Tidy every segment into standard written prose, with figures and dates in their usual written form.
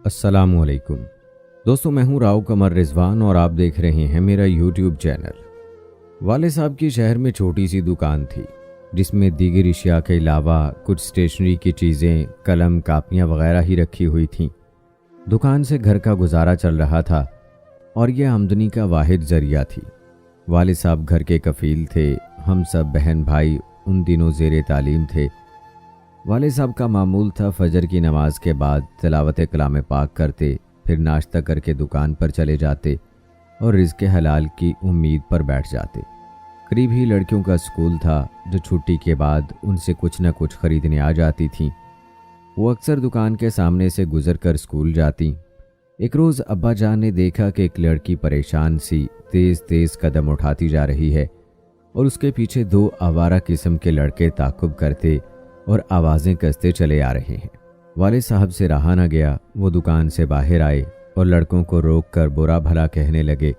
अस्सलाम वालेकुम दोस्तों, मैं हूं राव कमर रिजवान और आप देख रहे हैं मेरा यूट्यूब चैनल। वाले साहब की शहर में छोटी सी दुकान थी जिसमें दीगर अशिया के अलावा कुछ स्टेशनरी की चीज़ें, कलम, कापियां वगैरह ही रखी हुई थीं। दुकान से घर का गुजारा चल रहा था और यह आमदनी का वाहिद जरिया थी। वाले साहब घर के कफील थे। हम सब बहन भाई उन दिनों ज़ेरे तालीम थे। वाले साहब का मामूल था फजर की नमाज के बाद तिलावत कलाम पाक करते, फिर नाश्ता करके दुकान पर चले जाते और रिज़्क़ हलाल की उम्मीद पर बैठ जाते। करीब ही लड़कियों का स्कूल था जो छुट्टी के बाद उनसे कुछ न कुछ ख़रीदने आ जाती थीं। वो अक्सर दुकान के सामने से गुजर कर स्कूल जाती। एक रोज़ अब्बा जान ने देखा कि एक लड़की परेशान सी तेज़ तेज़ कदम उठाती जा रही है और उसके पीछे दो आवारा किस्म के लड़के ताक़ुब करते और आवाज़ें कसते चले आ रहे हैं। वाले साहब से रहा न गया। वो दुकान से बाहर आए और लड़कों को रोक कर बुरा भला कहने लगे।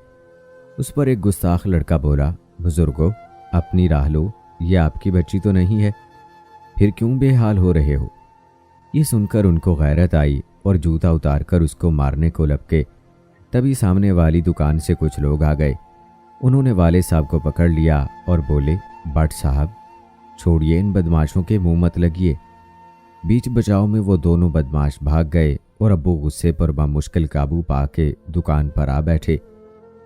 उस पर एक गुस्ताख लड़का बोला, बुजुर्गो अपनी राह लो, ये आपकी बच्ची तो नहीं है, फिर क्यों बेहाल हो रहे हो। ये सुनकर उनको गैरत आई और जूता उतार कर उसको मारने को लपके। तभी सामने वाली दुकान से कुछ लोग आ गए। उन्होंने वाले साहब को पकड़ लिया और बोले, बट साहब छोड़िए, इन बदमाशों के मुंह मत लगिए। बीच बचाव में वो दोनों बदमाश भाग गए और अब्बू गुस्से पर बामुश्किल काबू पा के दुकान पर आ बैठे।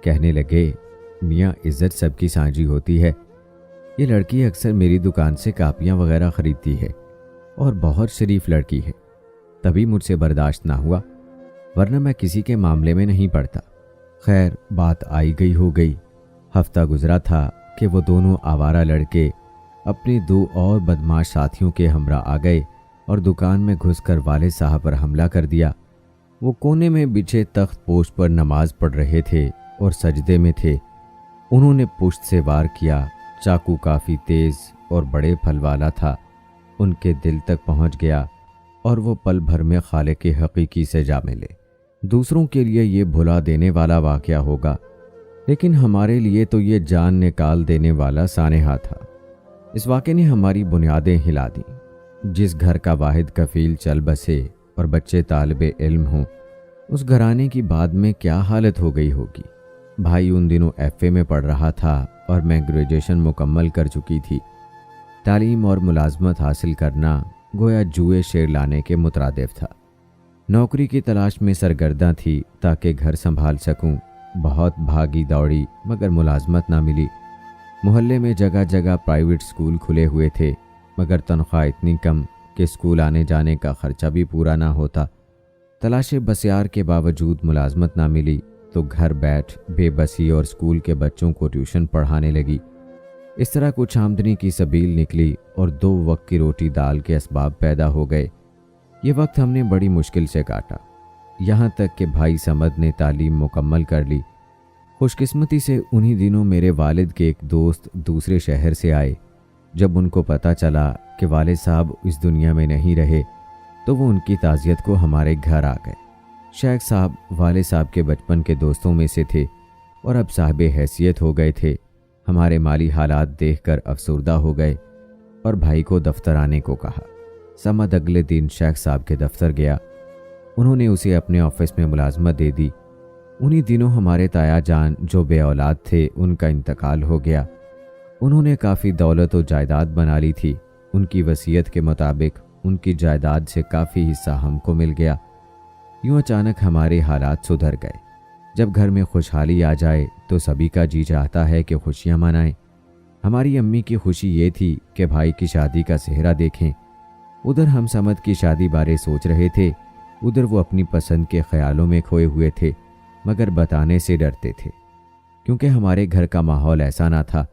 कहने लगे, मियाँ इज्जत सबकी साझी होती है। ये लड़की अक्सर मेरी दुकान से कापियाँ वगैरह ख़रीदती है और बहुत शरीफ लड़की है। तभी मुझसे बर्दाश्त ना हुआ, वरना मैं किसी के मामले में नहीं पड़ता। खैर, बात आई गई हो गई। हफ्ता गुजरा था कि वो दोनों आवारा लड़के अपने दो और बदमाश साथियों के हमरा आ गए और दुकान में घुसकर वाले साहब पर हमला कर दिया। वो कोने में बिछे तख्त पोश पर नमाज पढ़ रहे थे और सजदे में थे। उन्होंने पुश्त से वार किया। चाकू काफ़ी तेज़ और बड़े फल वाला था। उनके दिल तक पहुंच गया और वो पल भर में खालिक हकीकी से जा मिले। दूसरों के लिए ये भुला देने वाला वाक़या होगा, लेकिन हमारे लिए तो ये जान निकाल देने वाला सानेहा था। इस वाक़े ने हमारी बुनियादें हिला दी। जिस घर का वाहिद कफील चल बसे और बच्चे तालिबे इल्म हों, उस घराने की बाद में क्या हालत हो गई होगी। भाई उन दिनों FA में पढ़ रहा था और मैं ग्रेजुएशन मुकम्मल कर चुकी थी। तालीम और मुलाजमत हासिल करना गोया जुए शेर लाने के मुतरादिफ था। नौकरी की तलाश में सरगर्दा थी ताकि घर संभाल सकूं। बहुत भागी दौड़ी मगर मुलाजमत ना मिली। मोहल्ले में जगह जगह प्राइवेट स्कूल खुले हुए थे, मगर तनख्वाह इतनी कम कि स्कूल आने जाने का खर्चा भी पूरा ना होता। तलाशे बसियार के बावजूद मुलाजमत ना मिली तो घर बैठ बेबसी और स्कूल के बच्चों को ट्यूशन पढ़ाने लगी। इस तरह कुछ आमदनी की सबील निकली और 2 वक्त की रोटी दाल के असबाब पैदा हो गए। ये वक्त हमने बड़ी मुश्किल से काटा, यहाँ तक कि भाई समद ने तालीम मुकम्मल कर ली। खुशकिस्मती से उन्हीं दिनों मेरे वालिद के एक दोस्त दूसरे शहर से आए। जब उनको पता चला कि वाले साहब इस दुनिया में नहीं रहे तो वो उनकी ताज़ियत को हमारे घर आ गए। शेख साहब वाले साहब के बचपन के दोस्तों में से थे और अब साहिब हैसियत हो गए थे। हमारे माली हालात देखकर अफसरदा हो गए और भाई को दफ्तर आने को कहा। समद अगले दिन शेख साहब के दफ्तर गया। उन्होंने उसे अपने ऑफिस में मुलाजमत दे दी। उन्हीं दिनों हमारे ताया जान जो बे औलाद थे, उनका इंतकाल हो गया। उन्होंने काफ़ी दौलत और जायदाद बना ली थी। उनकी वसीयत के मुताबिक उनकी जायदाद से काफ़ी हिस्सा हमको मिल गया। यूँ अचानक हमारे हालात सुधर गए। जब घर में खुशहाली आ जाए तो सभी का जी चाहता है कि खुशियाँ मनाएं। हमारी अम्मी की खुशी ये थी कि भाई की शादी का सेहरा देखें। उधर हम समद की शादी बारे सोच रहे थे, उधर वो अपनी पसंद के ख्यालों में खोए हुए थे, मगर बताने से डरते थे क्योंकि हमारे घर का माहौल ऐसा ना था।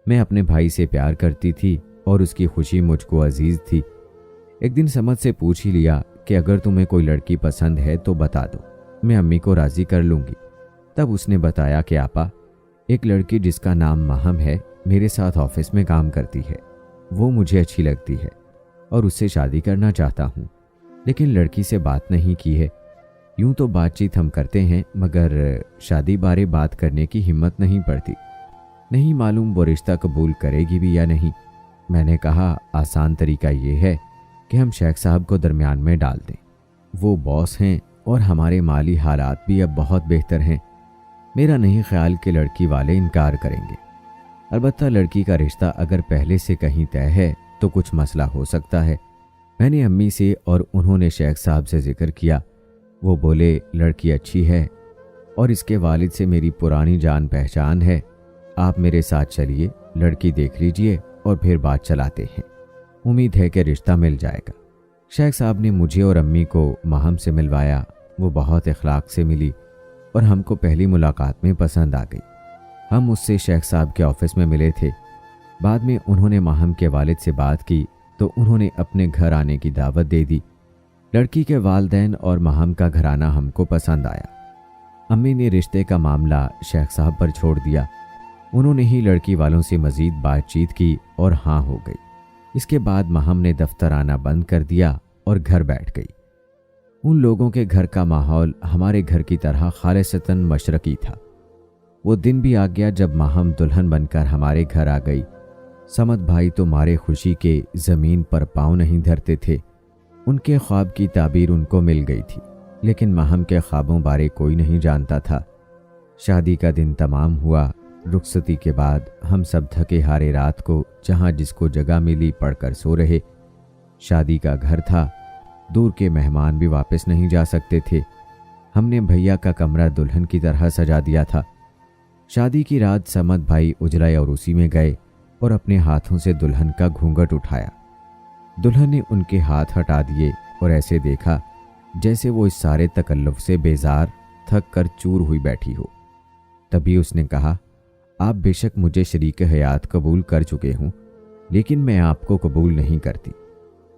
मैं अपने भाई से प्यार करती थी और उसकी खुशी मुझको अजीज थी। एक दिन समद से पूछ ही लिया कि अगर तुम्हें कोई लड़की पसंद है तो बता दो, मैं अम्मी को राज़ी कर लूँगी। तब उसने बताया कि आपा, एक लड़की जिसका नाम माहम है मेरे साथ ऑफिस में काम करती है। वो मुझे अच्छी लगती है और उससे शादी करना चाहता हूँ, लेकिन लड़की से बात नहीं की है। यूं तो बातचीत हम करते हैं मगर शादी बारे बात करने की हिम्मत नहीं पड़ती। नहीं मालूम वो रिश्ता कबूल करेगी भी या नहीं। मैंने कहा आसान तरीका ये है कि हम शेख साहब को दरमियान में डाल दें। वो बॉस हैं اور ہمارے مالی حالات بھی اب بہت بہتر ہیں۔ میرا نہیں خیال کہ لڑکی والے انکار کریں گے۔ البتہ لڑکی کا رشتہ اگر پہلے سے کہیں طے ہے تو کچھ مسئلہ ہو سکتا ہے۔ میں نے امی سے اور انہوں نے شیخ صاحب سے ذکر کیا۔ وہ بولے لڑکی اچھی ہے اور اس کے والد سے میری پرانی جان پہچان ہے، آپ میرے ساتھ چلیے، لڑکی دیکھ لیجئے اور پھر بات چلاتے ہیں، امید ہے کہ رشتہ مل جائے گا۔ شیخ صاحب نے مجھے اور امی کو ماہم سے ملوایا۔ وہ بہت اخلاق سے ملی اور ہم کو پہلی ملاقات میں پسند آ گئی۔ ہم اس سے شیخ صاحب کے آفس میں ملے تھے۔ بعد میں انہوں نے ماہم کے والد سے بات کی تو انہوں نے اپنے گھر آنے کی دعوت دے دی۔ لڑکی کے والدین اور ماہم کا گھرانہ ہم کو پسند آیا۔ امی نے رشتے کا معاملہ شیخ صاحب پر چھوڑ دیا۔ انہوں نے ہی لڑکی والوں سے مزید بات چیت کی اور ہاں ہو گئی۔ اس کے بعد ماہم نے دفتر آنا بند کر دیا اور گھر بیٹھ گئی۔ ان لوگوں کے گھر کا ماحول ہمارے گھر کی طرح خالصتاً مشرقی تھا۔ وہ دن بھی آ گیا جب ماہم دلہن بن کر ہمارے گھر آ گئی۔ سمد بھائی تو مارے خوشی کے زمین پر پاؤں نہیں دھرتے تھے۔ ان کے خواب کی تعبیر ان کو مل گئی تھی، لیکن ماہم کے خوابوں بارے کوئی نہیں جانتا تھا۔ شادی کا دن تمام ہوا۔ رخصتی کے بعد ہم سب تھکے ہارے رات کو جہاں جس کو جگہ ملی پڑھ کر سو رہے۔ شادی کا گھر تھا، دور کے مہمان بھی واپس نہیں جا سکتے تھے۔ ہم نے بھیا کا کمرہ دلہن کی طرح سجا دیا تھا۔ شادی کی رات سمد بھائی اجلائے عروسی میں گئے اور اپنے ہاتھوں سے دلہن کا گھونگھٹ اٹھایا۔ دلہن نے ان کے ہاتھ ہٹا دیے اور ایسے دیکھا جیسے وہ اس سارے تکلف سے بیزار تھک کر چور ہوئی بیٹھی ہو۔ تبھی اس نے کہا، آپ بے شک مجھے شریک حیات قبول کر چکے ہوں، لیکن میں آپ کو قبول نہیں کرتی۔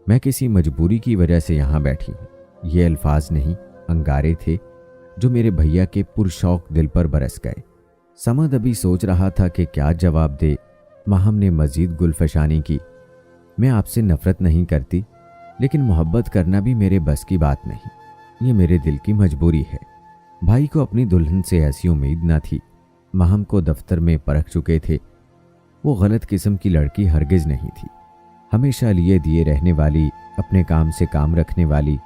میں کسی مجبوری کی وجہ سے یہاں بیٹھی ہوں۔ یہ الفاظ نہیں، انگارے تھے جو میرے بھیا کے پرشوق دل پر برس گئے۔ سمد ابھی سوچ رہا تھا کہ کیا جواب دے۔ ماہم نے مزید گلفشانی کی، میں آپ سے نفرت نہیں کرتی، لیکن محبت کرنا بھی میرے بس کی بات نہیں، یہ میرے دل کی مجبوری ہے۔ بھائی کو اپنی دلہن سے ایسی امید نہ تھی۔ ماہم کو دفتر میں پرکھ چکے تھے۔ وہ غلط قسم کی لڑکی ہرگز نہیں تھی۔ ہمیشہ لیے دیے رہنے والی، اپنے کام سے کام رکھنے والی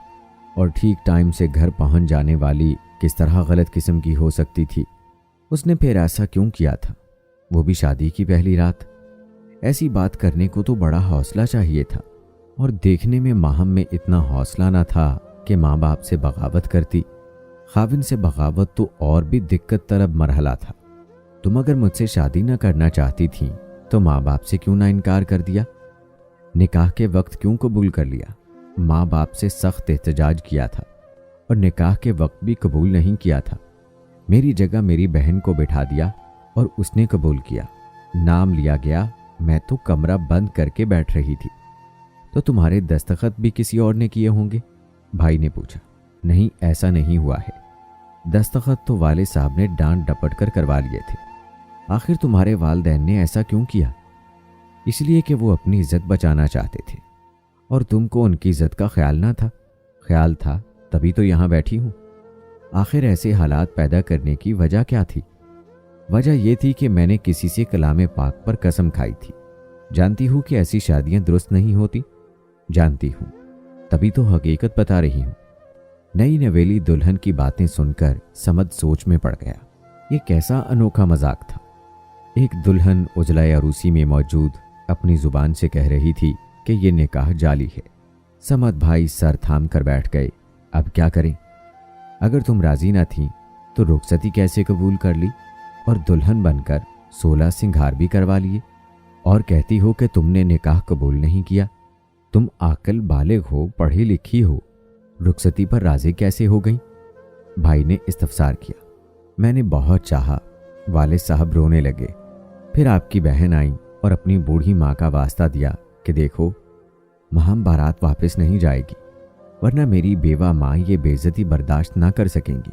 اور ٹھیک ٹائم سے گھر پہنچ جانے والی کس طرح غلط قسم کی ہو سکتی تھی؟ اس نے پھر ایسا کیوں کیا تھا؟ وہ بھی شادی کی پہلی رات۔ ایسی بات کرنے کو تو بڑا حوصلہ چاہیے تھا، اور دیکھنے میں ماہم میں اتنا حوصلہ نہ تھا کہ ماں باپ سے بغاوت کرتی۔ خاوند سے بغاوت تو اور بھی دقت طلب مرحلہ تھا۔ تم اگر مجھ سے شادی نہ کرنا چاہتی تھیں تو ماں باپ سے کیوں نہ انکار کر دیا؟ نکاح کے وقت کیوں قبول کر لیا؟ ماں باپ سے سخت احتجاج کیا تھا اور نکاح کے وقت بھی قبول نہیں کیا تھا۔ میری جگہ میری بہن کو بٹھا دیا اور اس نے قبول کیا۔ نام لیا گیا، میں تو کمرہ بند کر کے بیٹھ رہی تھی۔ تو تمہارے دستخط بھی کسی اور نے کیے ہوں گے؟ بھائی نے پوچھا۔ نہیں، ایسا نہیں ہوا ہے۔ دستخط تو والد صاحب نے ڈانٹ ڈپٹ کر کروا لیے تھے۔ آخر تمہارے والدین نے ایسا کیوں کیا؟ اس لیے کہ وہ اپنی عزت بچانا چاہتے تھے، اور تم کو ان کی عزت کا خیال نہ تھا۔ خیال تھا تبھی تو یہاں بیٹھی ہوں۔ آخر ایسے حالات پیدا کرنے کی وجہ کیا تھی؟ وجہ یہ تھی کہ میں نے کسی سے کلام پاک پر قسم کھائی تھی۔ جانتی ہوں کہ ایسی شادیاں درست نہیں ہوتی، جانتی ہوں، تبھی تو حقیقت بتا رہی ہوں۔ نئی نویلی دلہن کی باتیں سن کر سمد سوچ میں پڑ گیا۔ یہ کیسا انوکھا مذاق تھا۔ ایک دلہن اجلائے عروسی میں موجود اپنی زبان سے کہہ رہی تھی کہ یہ نکاح جعلی ہے۔ سمد بھائی سر تھام کر بیٹھ گئے۔ اب کیا کریں؟ اگر تم راضی نہ تھیں تو رخصتی کیسے قبول کر لی اور دلہن بن کر 16 سنگھار بھی کروا لیے، اور کہتی ہو کہ تم نے نکاح قبول نہیں کیا؟ تم عاقل بالغ ہو، پڑھی لکھی ہو، رخصتی پر راضی کیسے ہو گئیں؟ بھائی نے استفسار کیا۔ میں نے بہت چاہا۔ والد صاحب رونے لگے۔ پھر آپ کی بہن آئیں اور اپنی بوڑھی ماں کا واسطہ دیا کہ دیکھو، ماہم بارات واپس نہیں جائے گی، ورنہ میری بیوہ ماں یہ بے عزتی برداشت نہ کر سکیں گی۔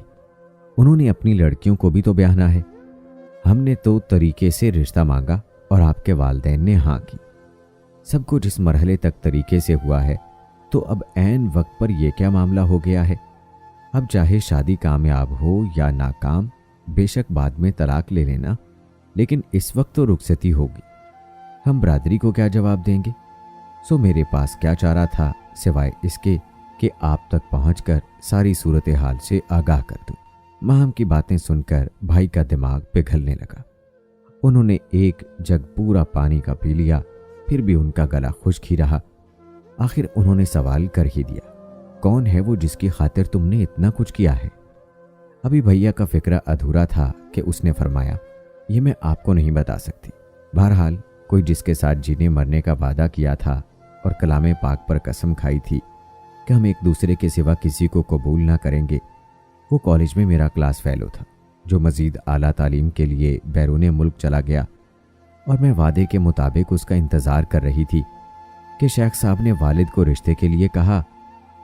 انہوں نے اپنی لڑکیوں کو بھی تو بیاہنا ہے۔ ہم نے تو طریقے سے رشتہ مانگا اور آپ کے والدین نے ہاں کی۔ سب کچھ اس مرحلے تک طریقے سے ہوا ہے، تو اب عین وقت پر یہ کیا معاملہ ہو گیا ہے؟ اب چاہے شادی کامیاب ہو یا ناکام، بے شک بعد میں طلاق لے لینا، لیکن اس وقت تو رخصتی ہوگی۔ ہم برادری کو کیا جواب دیں گے؟ سو میرے پاس کیا چارہ تھا سوائے اس کے कि आप तक पहुंचकर सारी सूरत हाल से आगाह कर दूं। माहम की बातें सुनकर भाई का दिमाग पिघलने लगा। उन्होंने एक जग पूरा पानी का पी लिया, फिर भी उनका गला खुश्क ही रहा। आखिर उन्होंने सवाल कर ही दिया, कौन है वो जिसकी खातिर तुमने इतना कुछ किया है? अभी भैया का फिक्रा अधूरा था कि उसने फरमाया, ये मैं आपको नहीं बता सकती। बहरहाल कोई जिसके साथ जीने मरने का वादा किया था और कलामे पाक पर कसम खाई थी कि हम एक दूसरे के सिवा किसी को कबूल ना करेंगे, वो कॉलेज में मेरा क्लास फेलो था जो मज़ीद आला तालीम के लिए बैरून मुल्क चला गया, और मैं वादे के मुताबिक उसका इंतज़ार कर रही थी कि शेख साहब ने वालिद को रिश्ते के लिए कहा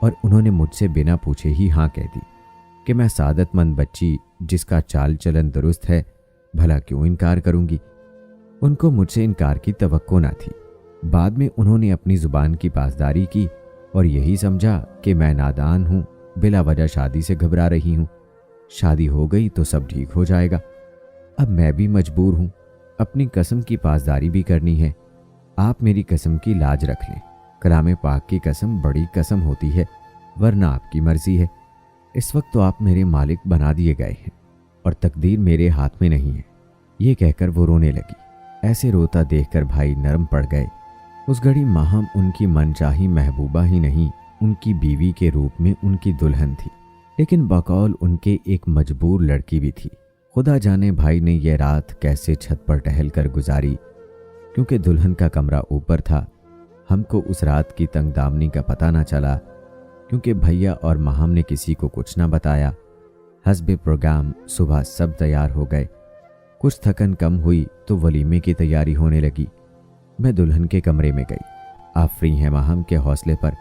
और उन्होंने मुझसे बिना पूछे ही हाँ कह दी कि मैं सादतमंद बच्ची जिसका चाल चलन दुरुस्त है, भला क्यों इनकार करूंगी। उनको मुझसे इनकार की तवक्को ना थी। बाद में उन्होंने अपनी ज़ुबान की पासदारी की और यही समझा कि मैं नादान हूँ, बिला वजह शादी से घबरा रही हूँ। शादी हो गई तो सब ठीक हो जाएगा। अब मैं भी मजबूर हूँ, अपनी कसम की पासदारी भी करनी है। आप मेरी कसम की लाज रख लें। कलामे पाक की कसम बड़ी कसम होती है, वरना आपकी मर्जी है। इस वक्त तो आप मेरे मालिक बना दिए गए हैं और तकदीर मेरे हाथ में नहीं है। ये कहकर वो रोने लगी। ऐसे रोता देखकर भाई नरम पड़ गए। उस घड़ी माहम उनकी मनचाही महबूबा ही नहीं, उनकी बीवी के रूप में उनकी दुल्हन थी, लेकिन बकौल उनके एक मजबूर लड़की भी थी। खुदा जाने भाई ने यह रात कैसे छत पर टहल कर गुजारी, क्योंकि दुल्हन का कमरा ऊपर था। हमको उस रात की तंग दामनी का पता ना चला, क्योंकि भैया और माहम ने किसी को कुछ ना बताया। हस्बे प्रोग्राम सुबह सब तैयार हो गए। कुछ थकन कम हुई तो वलीमे की तैयारी होने लगी। मैं दुल्हन के कमरे में गई। आप फ्री हैं माहम के हौसले पर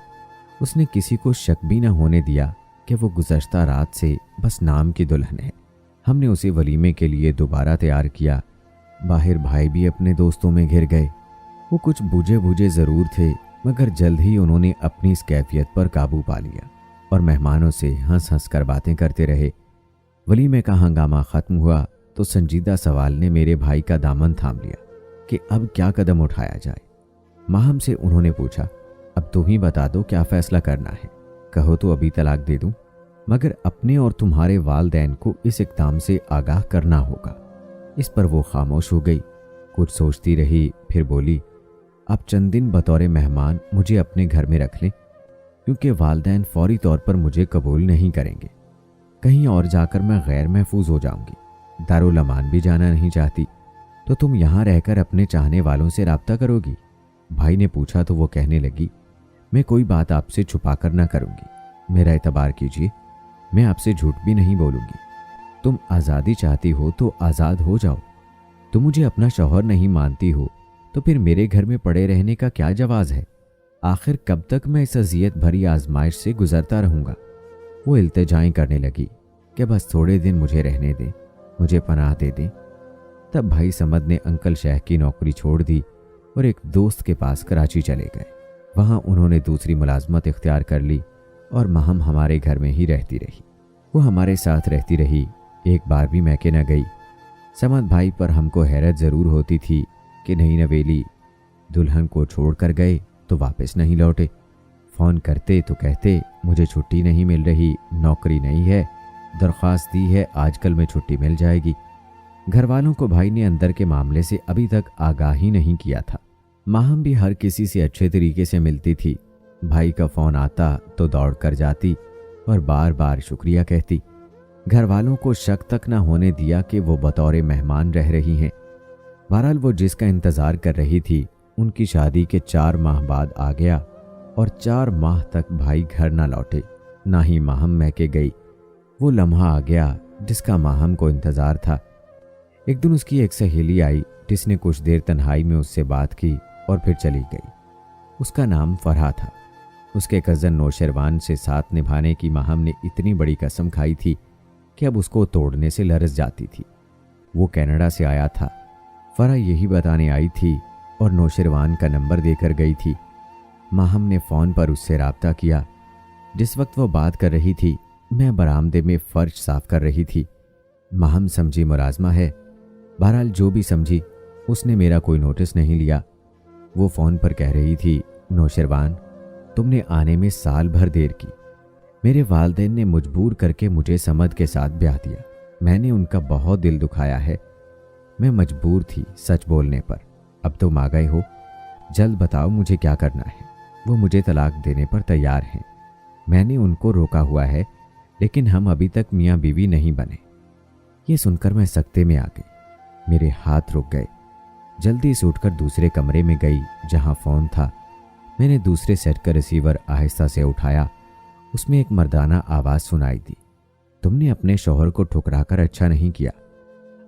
उसने किसी को शक भी न होने दिया कि वो गुज़श्ता रात से बस नाम की दुल्हन है। हमने उसे वलीमे के लिए दोबारा तैयार किया। बाहर भाई भी अपने दोस्तों में घिर गए। वो कुछ बूझे बूझे ज़रूर थे, मगर जल्द ही उन्होंने अपनी इस कैफियत पर काबू पा लिया और मेहमानों से हंस हंस कर बातें करते रहे। वलीमे का हंगामा ख़त्म हुआ तो संजीदा सवाल ने मेरे भाई का दामन थाम लिया कि अब क्या कदम उठाया जाए। माहम से उन्होंने पूछा, अब तुम ही बता दो क्या फ़ैसला करना है। कहो तो अभी तलाक दे दूं, मगर अपने और तुम्हारे वालदैन को इस इक़दाम से आगाह करना होगा। इस पर वो खामोश हो गई। कुछ सोचती रही, फिर बोली, अब चंद दिन बतौर मेहमान मुझे अपने घर में रख लें, क्योंकि वालदैन फौरी तौर पर मुझे कबूल नहीं करेंगे। कहीं और जाकर मैं गैर महफूज हो जाऊंगी। दारुल अमान भी जाना नहीं चाहती, तो तुम यहाँ रहकर अपने चाहने वालों से राब्ता करोगी? भाई ने पूछा तो वो कहने लगी, मैं कोई बात आपसे छुपा कर ना करूंगी। मेरा एतबार कीजिए, मैं आपसे झूठ भी नहीं बोलूंगी। तुम आज़ादी चाहती हो तो आज़ाद हो जाओ। तुम मुझे अपना शौहर नहीं मानती हो तो फिर मेरे घर में पड़े रहने का क्या जवाज है? आखिर कब तक मैं इस अजियत भरी आजमाइश से गुजरता रहूंगा? वो इल्तिजाएं करने लगी कि बस थोड़े दिन मुझे रहने दें, मुझे पनाह दे दें। तब भाई समद ने अंकल शेख की नौकरी छोड़ दी और एक दोस्त के पास कराची चले गए। वहाँ उन्होंने दूसरी मुलाजमत इख्तियार कर ली और माहम हमारे घर में ही रहती रही। वो हमारे साथ रहती रही, एक बार भी मैके न गई। समद भाई पर हमको हैरत ज़रूर होती थी कि नई नवेली दुल्हन को छोड़ कर गए तो वापस नहीं लौटे। फ़ोन करते तो कहते, मुझे छुट्टी नहीं मिल रही, नौकरी नहीं है, दरख्वास्त दी है, आजकल में छुट्टी मिल जाएगी। घर वालों को भाई ने अंदर के मामले से अभी तक आगाह ही नहीं किया था। माहम भी हर किसी से अच्छे तरीके से मिलती थी। भाई का फ़ोन आता तो दौड़ कर जाती और बार बार शुक्रिया कहती। घर वालों को शक तक न होने दिया कि वो बतौर मेहमान रह रही हैं। बहरहाल वो जिसका इंतज़ार कर रही थी, उनकी शादी के 4 माह बाद आ गया और 4 माह तक भाई घर ना लौटे, ना ही माहम मैके गई। वो लम्हा आ गया जिसका माहम को इंतज़ार था। एक दिन उसकी एक सहेली आई जिसने कुछ देर तन्हाई में उससे बात की और फिर चली गई। उसका नाम फरहा था। उसके कज़न नौशरवान से साथ निभाने की माहम ने इतनी बड़ी कसम खाई थी कि अब उसको तोड़ने से लरस जाती थी। वो कनाडा से आया था। फरहा यही बताने आई थी और नौशरवान का नंबर देकर गई थी। माहम ने फ़ोन पर उससे राब्ता किया। जिस वक्त वो बात कर रही थी, मैं बरामदे में फ़र्श साफ़ कर रही थी। माहम समझी मुलाजमा है। बहरहाल जो भी समझी, उसने मेरा कोई नोटिस नहीं लिया। वो फ़ोन पर कह रही थी, नौशरवान, तुमने आने में साल भर देर की, میرے والدین نے مجبور کر کے مجھے سمد کے ساتھ بیاہ دیا۔ میں نے ان کا بہت دل دکھایا ہے۔ میں مجبور تھی سچ بولنے پر۔ اب تم آ گئے ہو، جلد بتاؤ مجھے کیا کرنا ہے۔ وہ مجھے طلاق دینے پر تیار ہیں۔ میں نے ان کو روکا ہوا ہے، لیکن ہم ابھی تک میاں بیوی نہیں بنے۔ یہ سن کر میں سکتے میں آ گئی۔ میرے ہاتھ رک گئے۔ جلدی سے اٹھ کر دوسرے کمرے میں گئی جہاں فون تھا۔ میں نے دوسرے سیٹ کا ریسیور آہستہ سے اٹھایا۔ اس میں ایک مردانہ آواز سنائی دی۔ تم نے اپنے شوہر کو ٹھکرا کر اچھا نہیں کیا۔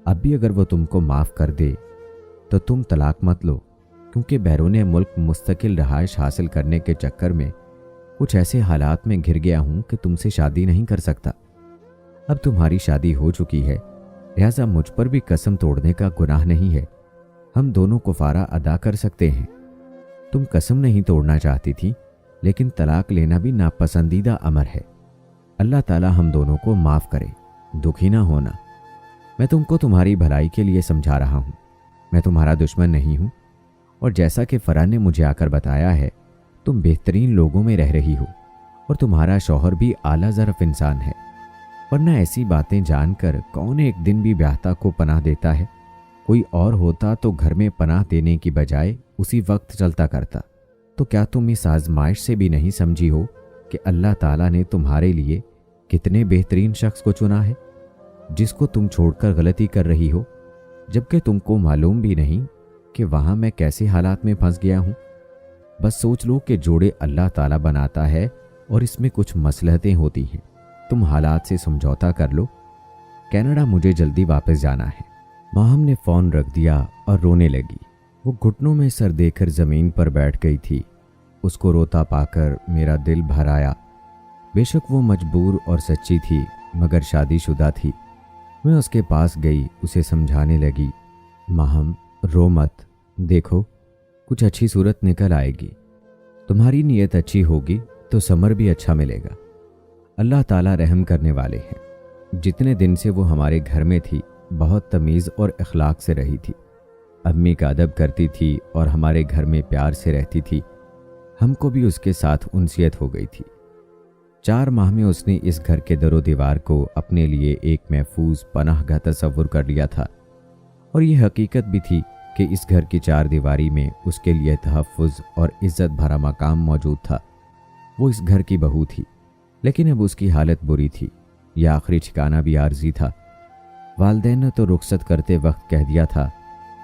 اب بھی اگر وہ تم کو معاف کر دے تو تم طلاق مت لو، کیونکہ بیرون ملک مستقل رہائش حاصل کرنے کے چکر میں کچھ ایسے حالات میں گھر گیا ہوں کہ تم سے شادی نہیں کر سکتا۔ اب تمہاری شادی ہو چکی ہے، لہذا مجھ پر بھی قسم توڑنے کا گناہ نہیں ہے۔ ہم دونوں کفارہ ادا کر سکتے ہیں۔ تم قسم نہیں توڑنا چاہتی تھی، لیکن طلاق لینا بھی ناپسندیدہ امر ہے۔ اللہ تعالی ہم دونوں کو معاف کرے، دکھی نہ ہونا۔ میں تم کو تمہاری بھلائی کے لیے سمجھا رہا ہوں۔ میں تمہارا دشمن نہیں ہوں، اور جیسا کہ فرح نے مجھے آ کر بتایا ہے، تم بہترین لوگوں میں رہ رہی ہو، اور تمہارا شوہر بھی اعلیٰ ظرف انسان ہے، ورنہ ایسی باتیں جان کر کون ایک دن بھی بیاہتا کو پناہ دیتا ہے؟ کوئی اور ہوتا تو گھر میں پناہ دینے کی بجائے اسی وقت چلتا کرتا۔ تو کیا تم اس آزمائش سے بھی نہیں سمجھی ہو کہ اللہ تعالیٰ نے تمہارے لیے کتنے بہترین شخص کو چنا ہے، جس کو تم چھوڑ کر غلطی کر رہی ہو، جبکہ تم کو معلوم بھی نہیں کہ وہاں میں کیسے حالات میں پھنس گیا ہوں؟ بس سوچ لو کہ جوڑے اللہ تعالیٰ بناتا ہے، اور اس میں کچھ مصلحتیں ہوتی ہیں۔ تم حالات سے سمجھوتا کر لو۔ کینیڈا مجھے جلدی واپس جانا ہے۔ ماہم نے فون رکھ دیا اور رونے لگی۔ وہ گھٹنوں میں سر دے کر زمین پر بیٹھ گئی تھی۔ اس کو روتا پا کر میرا دل بھر آیا۔ بے شک وہ مجبور اور سچی تھی، مگر شادی شدہ تھی۔ میں اس کے پاس گئی، اسے سمجھانے لگی، ماہم رو مت، دیکھو کچھ اچھی صورت نکل آئے گی۔ تمہاری نیت اچھی ہوگی تو ثمر بھی اچھا ملے گا۔ اللہ تعالیٰ رحم کرنے والے ہیں۔ جتنے دن سے وہ ہمارے گھر میں تھی، بہت تمیز اور اخلاق سے رہی تھی۔ امی کا ادب کرتی تھی اور ہمارے گھر میں پیار سے رہتی تھی۔ ہم کو بھی اس کے ساتھ انسیت ہو گئی تھی۔ 4 ماہ میں اس نے اس گھر کے در و دیوار کو اپنے لیے ایک محفوظ پناہ گاہ تصور کر لیا تھا، اور یہ حقیقت بھی تھی کہ اس گھر کی 4 دیواری میں اس کے لیے تحفظ اور عزت بھرا مقام موجود تھا۔ وہ اس گھر کی بہو تھی، لیکن اب اس کی حالت بری تھی۔ یہ آخری ٹھکانہ بھی عارضی تھا۔ والدین نے تو رخصت کرتے وقت کہہ دیا تھا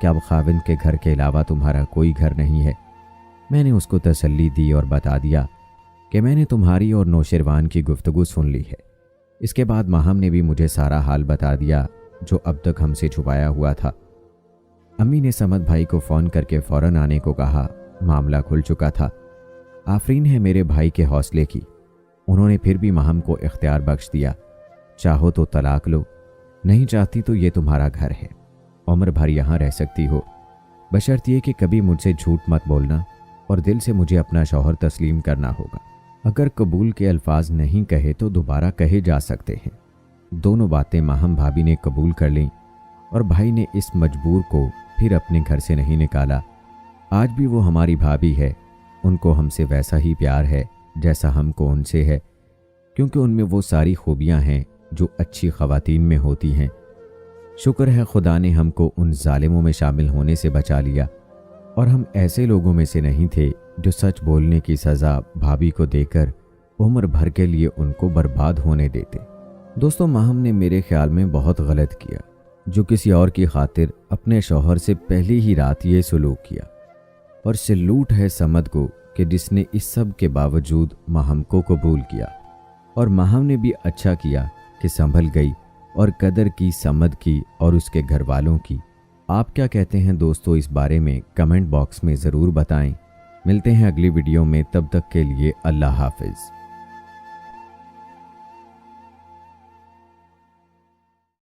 کہ اب خاوند کے گھر کے علاوہ تمہارا کوئی گھر نہیں ہے۔ میں نے اس کو تسلی دی اور بتا دیا کہ میں نے تمہاری اور نوشروان کی گفتگو سن لی ہے۔ اس کے بعد ماہم نے بھی مجھے سارا حال بتا دیا جو اب تک ہم سے چھپایا ہوا تھا۔ امی نے سمد بھائی کو فون کر کے فوراً آنے کو کہا۔ معاملہ کھل چکا تھا۔ آفرین ہے میرے بھائی کے حوصلے کی۔ انہوں نے پھر بھی ماہم کو اختیار بخش دیا، چاہو تو طلاق لو، نہیں چاہتی تو یہ تمہارا گھر ہے، عمر بھر یہاں رہ سکتی ہو، بشرط یہ کہ کبھی مجھ سے جھوٹ مت بولنا اور دل سے مجھے اپنا شوہر تسلیم کرنا ہوگا۔ اگر قبول کے الفاظ نہیں کہے تو دوبارہ کہے جا سکتے ہیں۔ دونوں باتیں ماہم بھابھی نے قبول کر لیں، اور بھائی نے اس مجبور کو پھر اپنے گھر سے نہیں نکالا۔ آج بھی وہ ہماری بھابھی ہے۔ ان کو ہم سے ویسا ہی پیار ہے جیسا ہم کو ان سے ہے، کیونکہ ان میں وہ ساری خوبیاں ہیں جو اچھی خواتین میں ہوتی ہیں۔ شکر ہے خدا نے ہم کو ان ظالموں میں شامل ہونے سے بچا لیا، اور ہم ایسے لوگوں میں سے نہیں تھے جو سچ بولنے کی سزا بھابھی کو دے کر عمر بھر کے لیے ان کو برباد ہونے دیتے۔ دوستوں، ماہم نے میرے خیال میں بہت غلط کیا، جو کسی اور کی خاطر اپنے شوہر سے پہلی ہی رات یہ سلوک کیا، اور سلوٹ ہے سمد کو کہ جس نے اس سب کے باوجود ماہم کو قبول کیا، اور ماہم نے بھی اچھا کیا کہ سنبھل گئی اور قدر کی سمد کی اور اس کے گھر والوں کی۔ آپ کیا کہتے ہیں دوستو اس بارے میں کمنٹ باکس میں ضرور بتائیں۔ ملتے ہیں اگلی ویڈیو میں، تب تک کے لیے اللہ حافظ۔